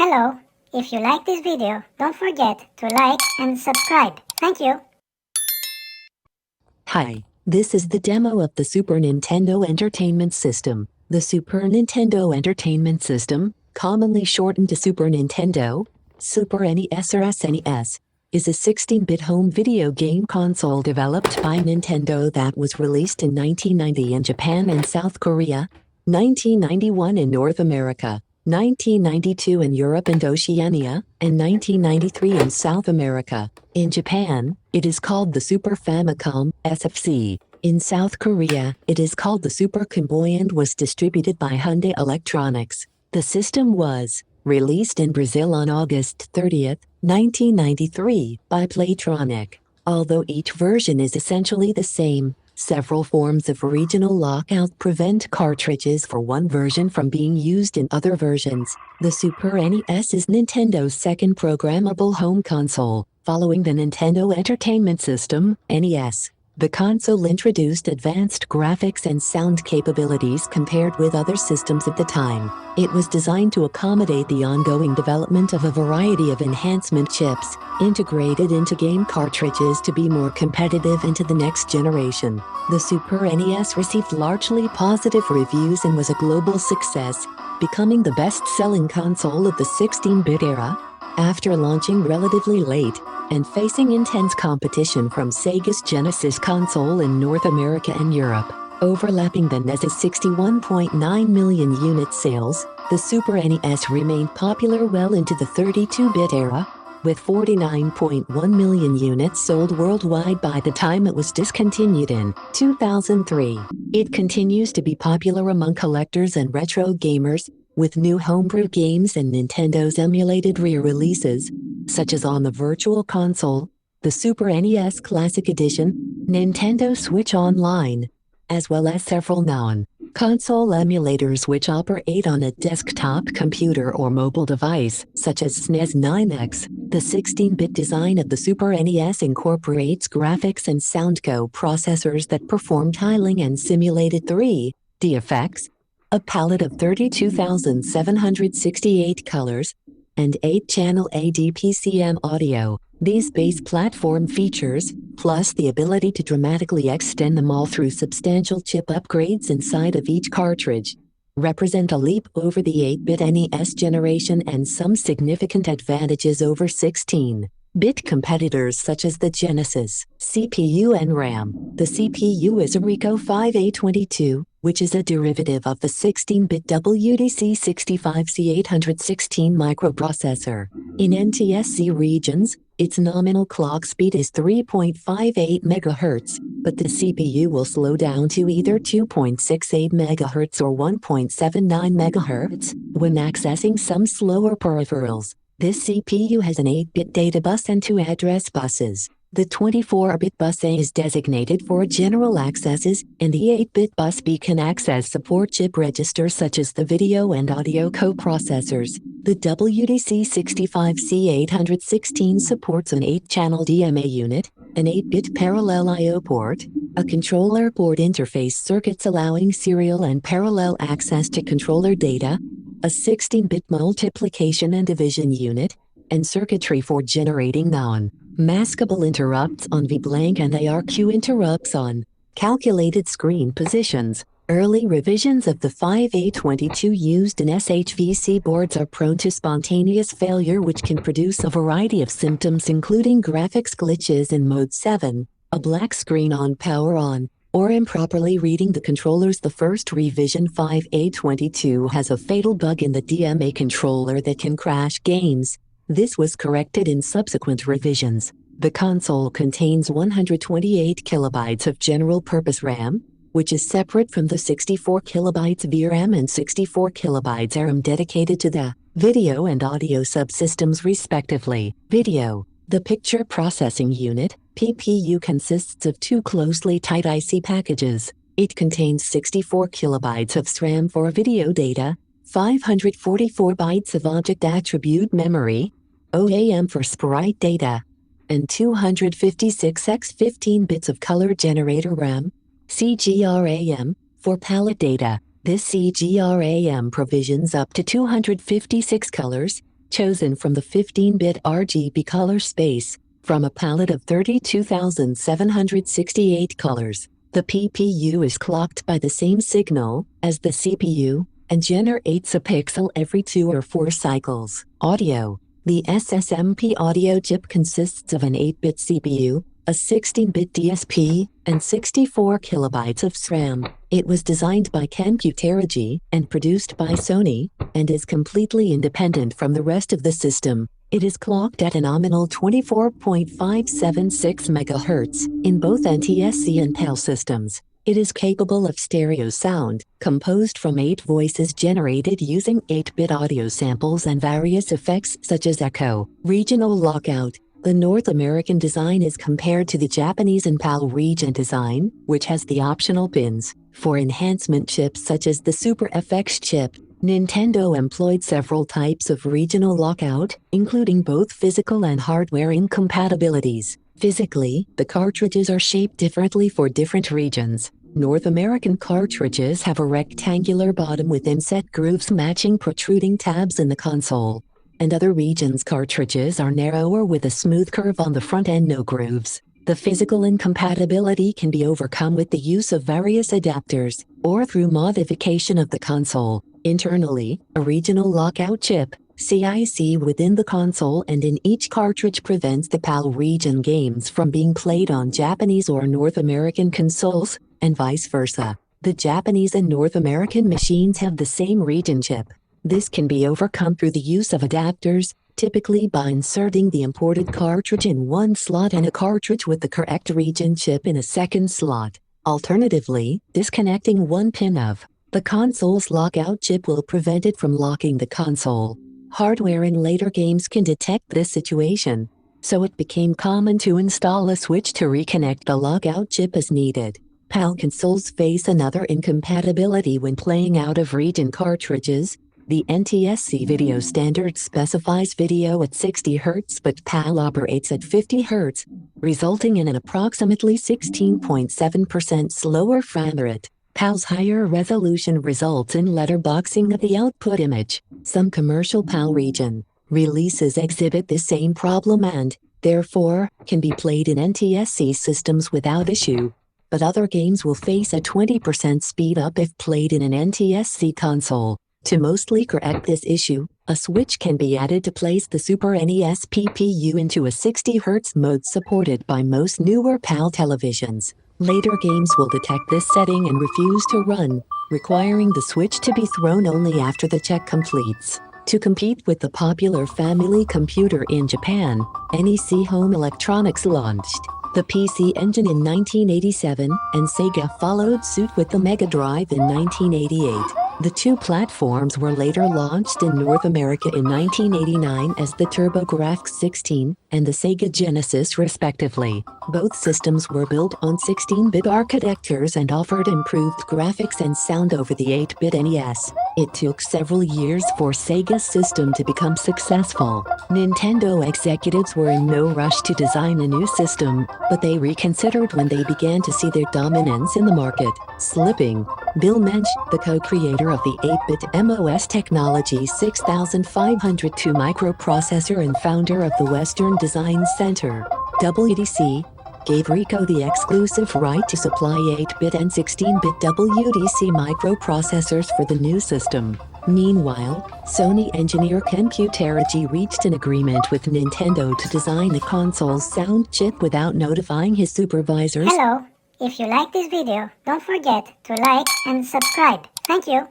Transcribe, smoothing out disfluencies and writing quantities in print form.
Hello, if you like this video, don't forget to like and subscribe. Thank you. Hi, this is the demo of the Super Nintendo Entertainment System. The Super Nintendo Entertainment System, commonly shortened to Super Nintendo, Super NES or SNES, is a 16-bit home video game console developed by Nintendo that was released in 1990 in Japan and South Korea, 1991 in North America, 1992 in Europe and Oceania, and 1993 in South America. In Japan, it is called the Super Famicom (SFC). In South Korea, it is called the Super Game Boy and was distributed by Hyundai Electronics. The system was released in Brazil on August 30, 1993, by Playtronic. Although each version is essentially the same, several forms of regional lockout prevent cartridges for one version from being used in other versions. The Super NES is Nintendo's second programmable home console, following the Nintendo Entertainment System, NES. The console introduced advanced graphics and sound capabilities compared with other systems at the time. It was designed to accommodate the ongoing development of a variety of enhancement chips, integrated into game cartridges to be more competitive into the next generation. The Super NES received largely positive reviews and was a global success, becoming the best-selling console of the 16-bit era. After launching relatively late, and facing intense competition from Sega's Genesis console in North America and Europe, overlapping the NES's 61.9 million unit sales, the Super NES remained popular well into the 32-bit era, with 49.1 million units sold worldwide by the time it was discontinued in 2003. It continues to be popular among collectors and retro gamers, with new homebrew games and Nintendo's emulated re-releases, such as on the Virtual Console, the Super NES Classic Edition, Nintendo Switch Online, as well as several non-console emulators which operate on a desktop computer or mobile device, such as SNES 9X. The 16-bit design of the Super NES incorporates graphics and sound co-processors that perform tiling and simulated 3D effects, a palette of 32,768 colors, and 8-channel ADPCM audio. These base platform features, plus the ability to dramatically extend them all through substantial chip upgrades inside of each cartridge, represent a leap over the 8-bit NES generation and some significant advantages over 16-bit competitors such as the Genesis CPU and RAM. The CPU is a Rico 5A22, which is a derivative of the 16-bit WDC65C816 microprocessor. In NTSC regions, its nominal clock speed is 3.58 MHz, but the CPU will slow down to either 2.68 MHz or 1.79 MHz when accessing some slower peripherals. This CPU has an 8-bit data bus and 2 address buses. The 24-bit bus A is designated for general accesses, and the 8-bit bus B can access support chip registers such as the video and audio coprocessors. The WDC65C816 supports an 8-channel DMA unit, an 8-bit parallel I/O port, a controller board interface circuits allowing serial and parallel access to controller data, a 16-bit multiplication and division unit, and circuitry for generating non-maskable interrupts on VBlank and ARQ interrupts on calculated screen positions. Early revisions of the 5A22 used in SHVC boards are prone to spontaneous failure, which can produce a variety of symptoms including graphics glitches in Mode 7, a black screen on power on, or improperly reading the controllers. The first revision 5A22 has a fatal bug in the DMA controller that can crash games. This was corrected in subsequent revisions. The console contains 128 kilobytes of general-purpose RAM, which is separate from the 64 kilobytes VRAM and 64 kilobytes RAM dedicated to the video and audio subsystems respectively. Video. The Picture Processing Unit, PPU, consists of two closely tied IC packages. It contains 64 kilobytes of SRAM for video data, 544 bytes of object attribute memory, OAM for sprite data, and 256 x 15 bits of color generator RAM, CGRAM, for palette data. This CGRAM provisions up to 256 colors, chosen from the 15-bit RGB color space, from a palette of 32,768 colors. The PPU is clocked by the same signal as the CPU, and generates a pixel every 2 or 4 cycles. Audio. The SSMP audio chip consists of an 8-bit CPU, a 16-bit DSP, and 64 kilobytes of SRAM. It was designed by Computeragy and produced by Sony, and is completely independent from the rest of the system. It is clocked at a nominal 24.576 MHz in both NTSC and PAL systems. It is capable of stereo sound, composed from 8 voices generated using 8-bit audio samples and various effects such as echo. Regional lockout. The North American design is compared to the Japanese and PAL region design, which has the optional pins. For enhancement chips such as the Super FX chip, Nintendo employed several types of regional lockout, including both physical and hardware incompatibilities. Physically, the cartridges are shaped differently for different regions. North American cartridges have a rectangular bottom with inset grooves matching protruding tabs in the console, and other regions' cartridges are narrower with a smooth curve on the front and no grooves. The physical incompatibility can be overcome with the use of various adapters, or through modification of the console. Internally, a regional lockout chip, CIC within the console and in each cartridge prevents the PAL region games from being played on Japanese or North American consoles, and vice versa. The Japanese and North American machines have the same region chip. This can be overcome through the use of adapters, typically by inserting the imported cartridge in one slot and a cartridge with the correct region chip in a second slot. Alternatively, disconnecting one pin of the console's lockout chip will prevent it from locking the console. Hardware in later games can detect this situation, so it became common to install a switch to reconnect the lockout chip as needed. PAL consoles face another incompatibility when playing out-of-region cartridges. The NTSC video standard specifies video at 60 Hz but PAL operates at 50 Hz, resulting in an approximately 16.7% slower frame rate. PAL's higher resolution results in letterboxing of the output image. Some commercial PAL region releases exhibit this same problem and, therefore, can be played in NTSC systems without issue. But other games will face a 20% speed up if played in an NTSC console. To mostly correct this issue, a switch can be added to place the Super NES PPU into a 60 Hz mode supported by most newer PAL televisions. Later games will detect this setting and refuse to run, requiring the switch to be thrown only after the check completes. To compete with the popular Family Computer in Japan, NEC Home Electronics launched the PC Engine in 1987, and Sega followed suit with the Mega Drive in 1988. The two platforms were later launched in North America in 1989 as the TurboGrafx 16 and the Sega Genesis respectively. Both systems were built on 16-bit architectures and offered improved graphics and sound over the 8-bit NES. It took several years for Sega's system to become successful. Nintendo executives were in no rush to design a new system, but they reconsidered when they began to see their dominance in the market slipping. Bill Mensch, the co-creator of the 8-bit MOS Technology 6502 microprocessor and founder of the Western Design Center, WDC, gave Ricoh the exclusive right to supply 8-bit and 16-bit WDC microprocessors for the new system. Meanwhile, Sony engineer Computeragy reached an agreement with Nintendo to design the console's sound chip without notifying his supervisors. Hello. If you like this video, don't forget to like and subscribe. Thank you.